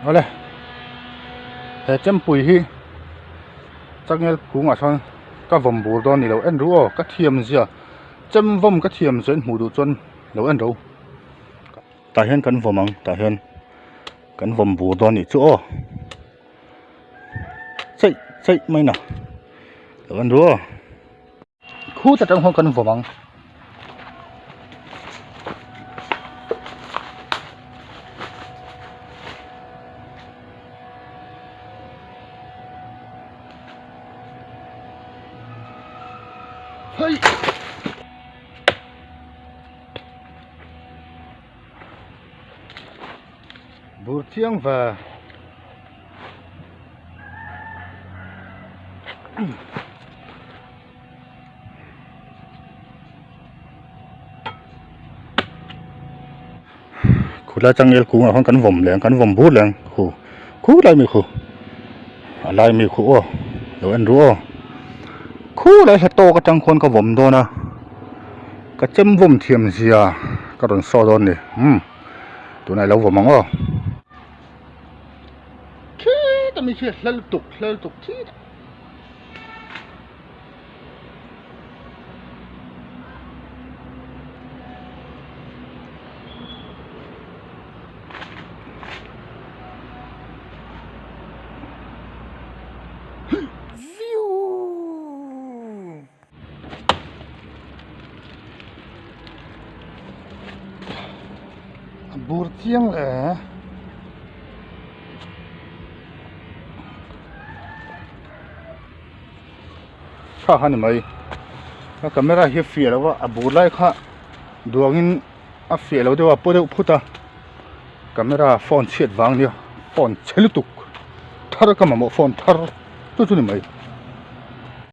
ole he chem pui hi changel kunga thon ka vom bur don ni lo en ru ka thiam zia chem vom ka thiam zen mu du chon lo en ro ta hian kan vomang ta hian kan vom bur don ni chu o chei mai na lo en ru khu ta tang hong kan vomang hey bur thiang và khula changel kunga hong kan vom leng kan vom bur leng khu lai mi khu o lo en ru o khu lai he to ka chang khon ka vom do na ka chem vom thiam zia ka ron so don ni tu nai lo vomang o khi ta mi che hlal tuk chi bur thiang le kha han mai ka camera hi fi lo wa bur lai kha duangin a fi lo dewa po de phuta camera phone chet wang ni phone chelu tuk thar ka ma mo phone thar tu chu ni mai